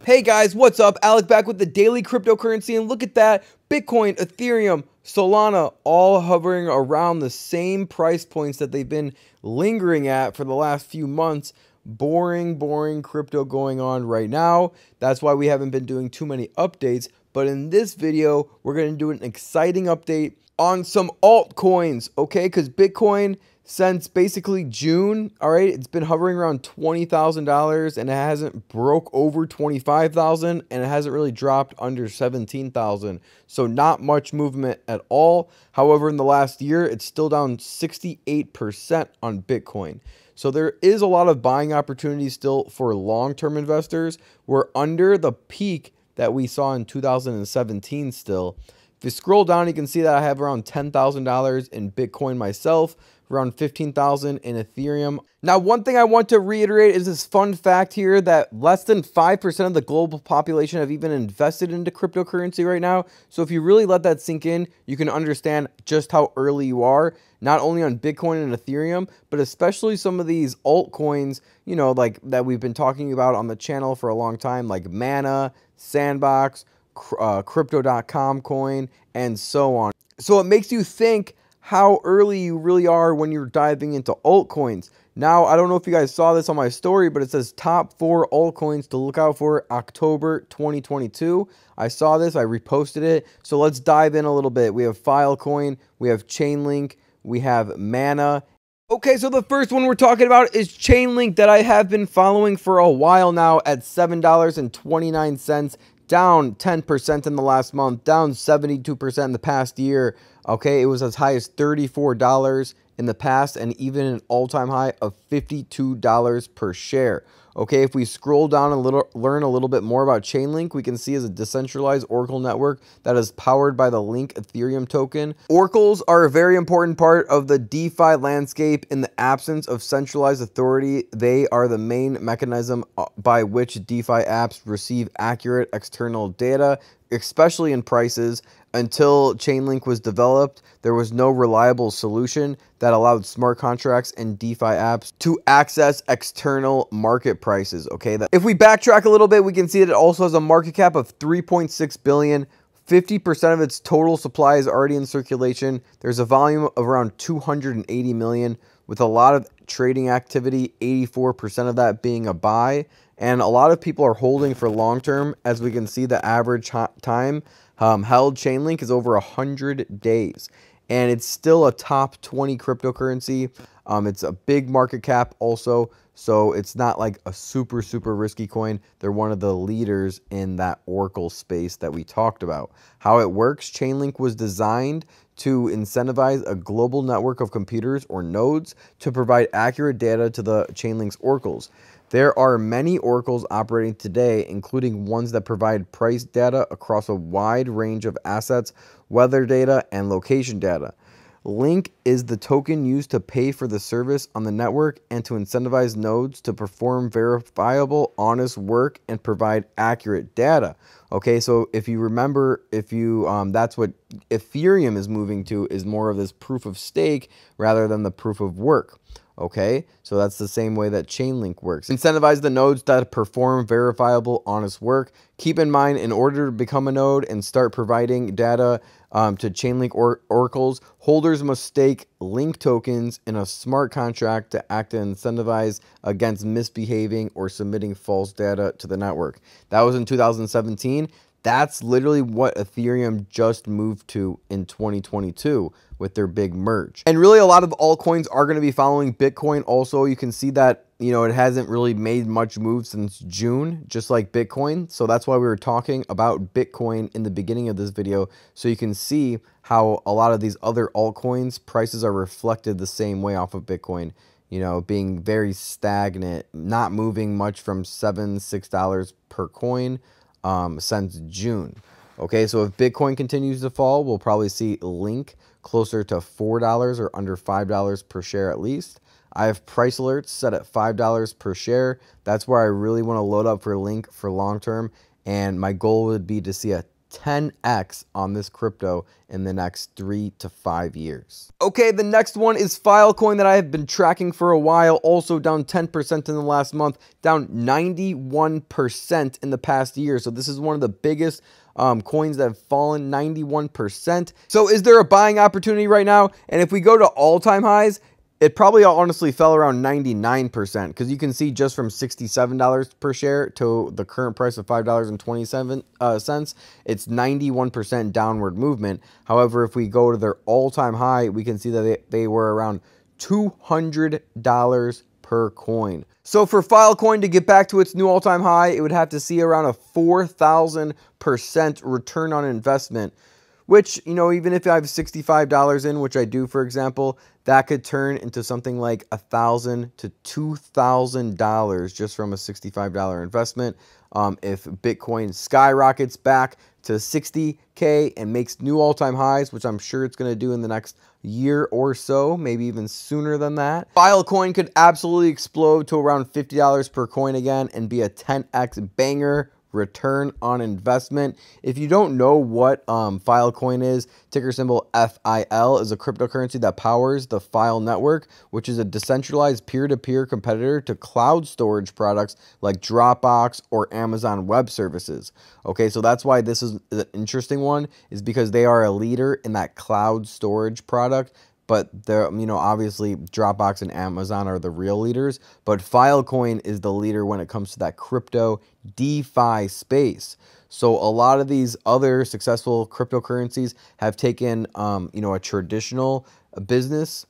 Hey guys, what's up? Alec back with the daily cryptocurrency, and look at that. Bitcoin, Ethereum, Solana, all hovering around the same price points that they've been lingering at for the last few months. Boring crypto going on right now. That's why we haven't been doing too many updates. But in this video, we're going to do an exciting update on some altcoins, okay? Because Bitcoin, since basically June, all right, it's been hovering around $20,000 and it hasn't broke over 25,000 and it hasn't really dropped under 17,000. So not much movement at all. However, in the last year, it's still down 68% on Bitcoin. So there is a lot of buying opportunities still for long-term investors. We're under the peak that we saw in 2017 still. If you scroll down, you can see that I have around $10,000 in Bitcoin myself, around $15,000 in Ethereum. Now, one thing I want to reiterate is this fun fact here that less than 5% of the global population have even invested into cryptocurrency right now. So if you really let that sink in, you can understand just how early you are, not only on Bitcoin and Ethereum, but especially some of these altcoins, you know, like that we've been talking about on the channel for a long time, like Mana, Sandbox, Crypto.com coin, and so on. So it makes you think how early you really are when you're diving into altcoins. Now, I don't know if you guys saw this on my story, but it says top 4 altcoins to look out for October 2022. I saw this, I reposted it. So let's dive in a little bit. We have Filecoin, we have Chainlink, we have Mana. Okay, so the first one we're talking about is Chainlink that I have been following for a while now at $7.29. Down 10% in the last month, down 72% in the past year. Okay, it was as high as $34 in the past and even an all-time high of $52 per share. Okay, if we scroll down and learn a little bit more about Chainlink, we can see as a decentralized Oracle network that is powered by the Link Ethereum token. Oracles are a very important part of the DeFi landscape. In the absence of centralized authority, they are the main mechanism by which DeFi apps receive accurate external data, especially in prices. Until Chainlink was developed, there was no reliable solution that allowed smart contracts and DeFi apps to access external market prices. Okay, if we backtrack a little bit, we can see that it also has a market cap of 3.6 billion. 50% of its total supply is already in circulation. There's a volume of around 280 million with a lot of trading activity, 84% of that being a buy. And a lot of people are holding for long term. As we can see, the average time held Chainlink is over 100 days. And it's still a top 20 cryptocurrency. It's a big market cap also. So it's not like a super risky coin. They're one of the leaders in that Oracle space that we talked about. How it works, Chainlink was designed to incentivize a global network of computers or nodes to provide accurate data to the Chainlink's oracles. There are many oracles operating today, including ones that provide price data across a wide range of assets, weather data, and location data. Link is the token used to pay for the service on the network and to incentivize nodes to perform verifiable, honest work and provide accurate data. Okay, so if you remember, that's what Ethereum is moving to, is more of this proof of stake rather than the proof of work. Okay, so that's the same way that Chainlink works. Incentivize the nodes that perform verifiable, honest work. Keep in mind, in order to become a node and start providing data to Chainlink oracles, holders must stake Link tokens in a smart contract to act and incentivize against misbehaving or submitting false data to the network. That was in 2017. That's literally what Ethereum just moved to in 2022 with their big merge. And really a lot of altcoins are going to be following Bitcoin also. You can see that, you know, it hasn't really made much move since June, just like Bitcoin. So that's why we were talking about Bitcoin in the beginning of this video. So you can see how a lot of these other altcoins prices are reflected the same way off of Bitcoin. You know, being very stagnant, not moving much from $6 per coin since June. Okay, so if Bitcoin continues to fall, we'll probably see Link closer to $4 or under $5 per share at least. I have price alerts set at $5 per share. That's where I really want to load up for Link for long term. And my goal would be to see a 10x on this crypto in the next 3 to 5 years. Okay, the next one is Filecoin that I have been tracking for a while, also down 10% in the last month, down 91% in the past year. So this is one of the biggest coins that have fallen 91%. So is there a buying opportunity right now? And if we go to all-time highs, it probably honestly fell around 99%, because you can see just from $67 per share to the current price of $5.27, it's 91% downward movement. However, if we go to their all-time high, we can see that they were around $200 per coin. So for Filecoin to get back to its new all-time high, it would have to see around a 4,000% return on investment, which, you know, even if I have $65 in, which I do, for example, that could turn into something like $1,000 to $2,000 just from a $65 investment. If Bitcoin skyrockets back to 60K and makes new all-time highs, which I'm sure it's going to do in the next year or so, maybe even sooner than that, Filecoin could absolutely explode to around $50 per coin again and be a 10x banger return on investment. If you don't know what Filecoin is, ticker symbol FIL, is a cryptocurrency that powers the FIL network, which is a decentralized peer-to-peer competitor to cloud storage products like Dropbox or Amazon Web Services. Okay, so that's why this is an interesting one, is because they are a leader in that cloud storage product. But they're, you know, obviously Dropbox and Amazon are the real leaders, but Filecoin is the leader when it comes to that crypto DeFi space. So a lot of these other successful cryptocurrencies have taken, you know, a traditional business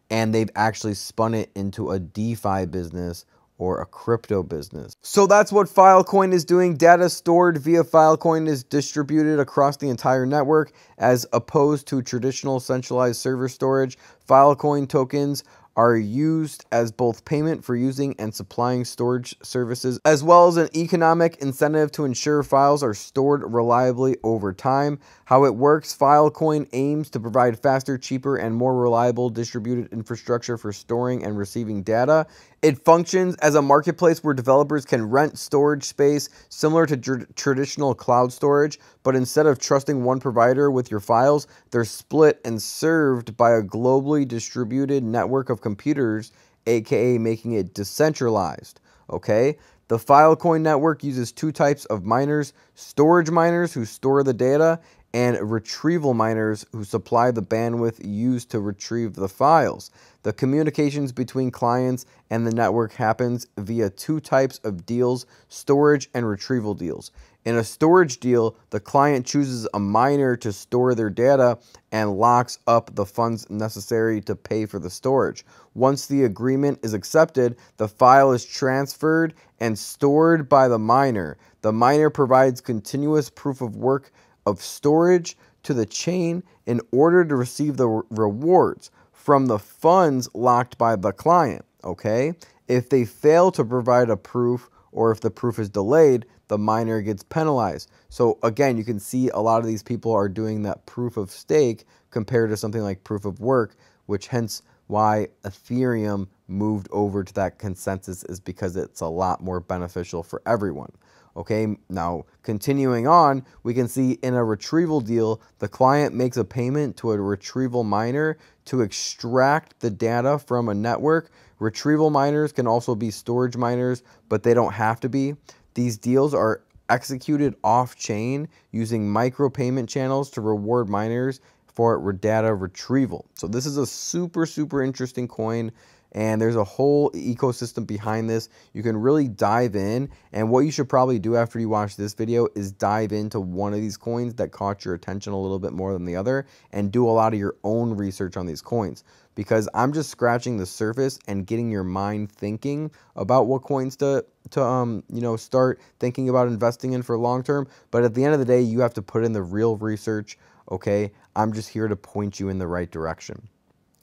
and they've actually spun it into a DeFi business or a crypto business. So that's what Filecoin is doing. Data stored via Filecoin is distributed across the entire network as opposed to traditional centralized server storage. Filecoin tokens are used as both payment for using and supplying storage services, as well as an economic incentive to ensure files are stored reliably over time. How it works: Filecoin aims to provide faster, cheaper, and more reliable distributed infrastructure for storing and receiving data. It functions as a marketplace where developers can rent storage space similar to traditional cloud storage, but instead of trusting one provider with your files, they're split and served by a globally distributed network of computers, aka making it decentralized. Okay? The Filecoin network uses two types of miners: storage miners who store the data, and retrieval miners who supply the bandwidth used to retrieve the files. The communications between clients and the network happens via two types of deals: storage and retrieval deals. In a storage deal, the client chooses a miner to store their data and locks up the funds necessary to pay for the storage. Once the agreement is accepted, the file is transferred and stored by the miner. The miner provides continuous proof of work of storage to the chain in order to receive the rewards from the funds locked by the client. Okay? If they fail to provide a proof, or if the proof is delayed, the miner gets penalized. So again, you can see a lot of these people are doing that proof of stake compared to something like proof of work, which hence why Ethereum moved over to that consensus, is because it's a lot more beneficial for everyone. Okay, now continuing on, we can see in a retrieval deal, the client makes a payment to a retrieval miner to extract the data from a network. Retrieval miners can also be storage miners, but they don't have to be. These deals are executed off-chain using micropayment channels to reward miners for data retrieval. So this is a super, super interesting coin, and there's a whole ecosystem behind this. You can really dive in, and what you should probably do after you watch this video is dive into one of these coins that caught your attention a little bit more than the other, and do a lot of your own research on these coins, because I'm just scratching the surface and getting your mind thinking about what coins to you know, start thinking about investing in for long term. But at the end of the day, you have to put in the real research. Okay, I'm just here to point you in the right direction.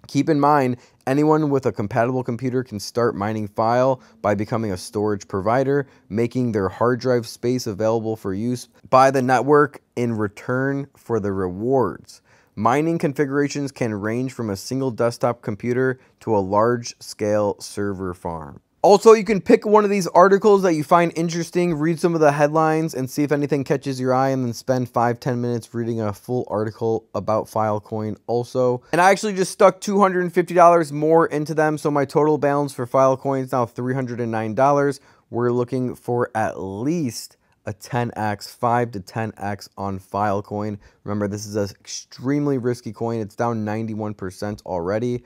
Keep in mind, anyone with a compatible computer can start mining file by becoming a storage provider, making their hard drive space available for use by the network in return for the rewards. Mining configurations can range from a single desktop computer to a large-scale server farm. Also, you can pick one of these articles that you find interesting, read some of the headlines, and see if anything catches your eye, and then spend 5-10 minutes reading a full article about Filecoin also. And I actually just stuck $250 more into them, so my total balance for Filecoin is now $309. We're looking for at least a 10x, 5 to 10x on Filecoin. Remember, this is an extremely risky coin. It's down 91% already.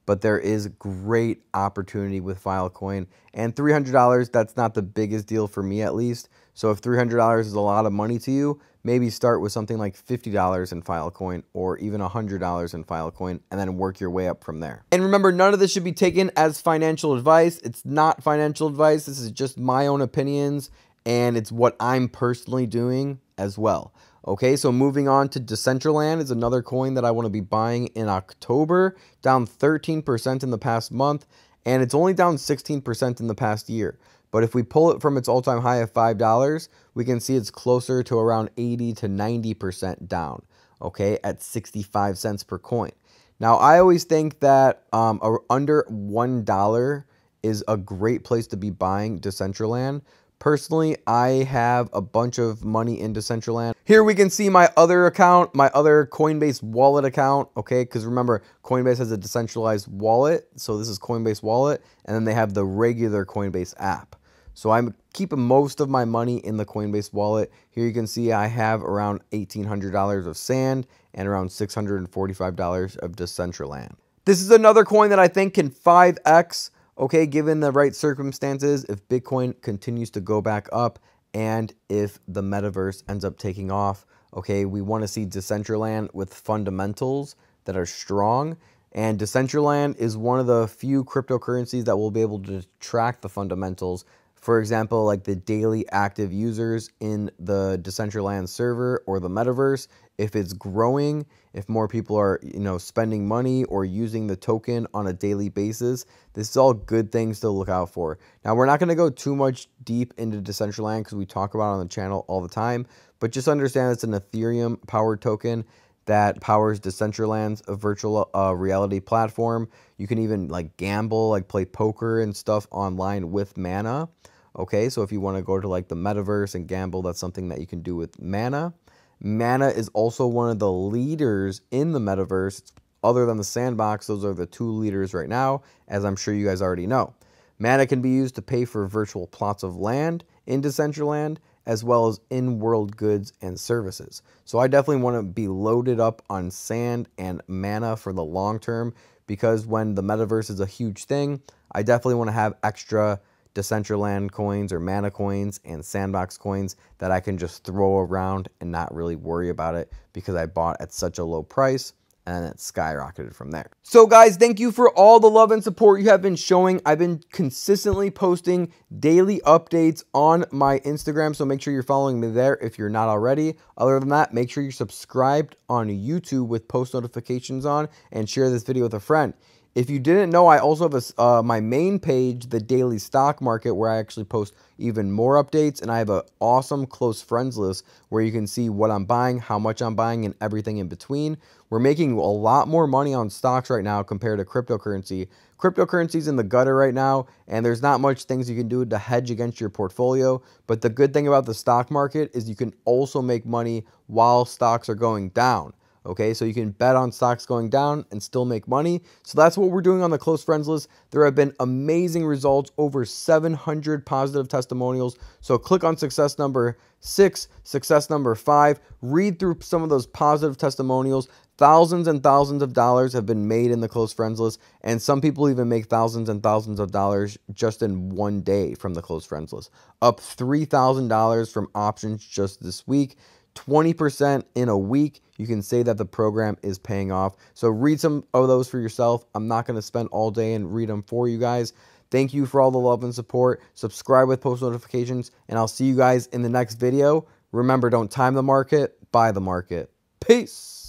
But there is great opportunity with Filecoin, and $300, that's not the biggest deal for me at least. So if $300 is a lot of money to you, maybe start with something like $50 in Filecoin or even $100 in Filecoin, and then work your way up from there. And remember, none of this should be taken as financial advice. It's not financial advice. This is just my own opinions, and it's what I'm personally doing as well. Okay, so moving on to Decentraland is another coin that I want to be buying in October, down 13% in the past month, and it's only down 16% in the past year. But if we pull it from its all-time high of $5, we can see it's closer to around 80 to 90% down, okay, at 65 cents per coin. Now, I always think that under $1 is a great place to be buying Decentraland. Personally, I have a bunch of money in Decentraland. Here we can see my other account, my other Coinbase wallet account, okay? Because remember, Coinbase has a decentralized wallet, so this is Coinbase wallet, and then they have the regular Coinbase app. So I'm keeping most of my money in the Coinbase wallet. Here you can see I have around $1,800 of Sand and around $645 of Decentraland. This is another coin that I think can 5x, okay, given the right circumstances, if Bitcoin continues to go back up and if the metaverse ends up taking off. Okay, we want to see Decentraland with fundamentals that are strong, and Decentraland is one of the few cryptocurrencies that will be able to track the fundamentals. For example, like the daily active users in the Decentraland server or the metaverse, if it's growing, if more people are, spending money or using the token on a daily basis, this is all good things to look out for. Now, we're not going to go too much deep into Decentraland because we talk about it on the channel all the time, but just understand it's an Ethereum powered token that powers Decentraland's virtual reality platform. You can even like gamble, like play poker and stuff online with Mana. Okay, so if you want to go to like the metaverse and gamble, that's something that you can do with Mana. Mana is also one of the leaders in the metaverse. Other than the Sandbox, those are the two leaders right now, as I'm sure you guys already know. Mana can be used to pay for virtual plots of land in Decentraland, as well as in-world goods and services. So I definitely want to be loaded up on Sand and Mana for the long term, because when the metaverse is a huge thing, I definitely want to have extra Decentraland coins or Mana coins and Sandbox coins that I can just throw around and not really worry about it, because I bought at such a low price and it skyrocketed from there. So guys, thank you for all the love and support you have been showing. I've been consistently posting daily updates on my Instagram, so make sure you're following me there if you're not already. Other than that, make sure you're subscribed on YouTube with post notifications on, and share this video with a friend. If you didn't know, I also have my main page, the Daily Stock Market, where I actually post even more updates, and I have an awesome close friends list where you can see what I'm buying, how much I'm buying, and everything in between. We're making a lot more money on stocks right now compared to cryptocurrency. Cryptocurrency's in the gutter right now, and there's not much things you can do to hedge against your portfolio. But the good thing about the stock market is you can also make money while stocks are going down. Okay, so you can bet on stocks going down and still make money. So that's what we're doing on the close friends list. There have been amazing results, over 700 positive testimonials. So click on success number 6, success number 5, read through some of those positive testimonials. Thousands and thousands of dollars have been made in the close friends list, and some people even make thousands and thousands of dollars just in one day from the close friends list. Up $3,000 from options just this week. 20% in a week. You can say that the program is paying off. So read some of those for yourself. I'm not going to spend all day and read them for you guys. Thank you for all the love and support. Subscribe with post notifications, and I'll see you guys in the next video. Remember, don't time the market, buy the market. Peace.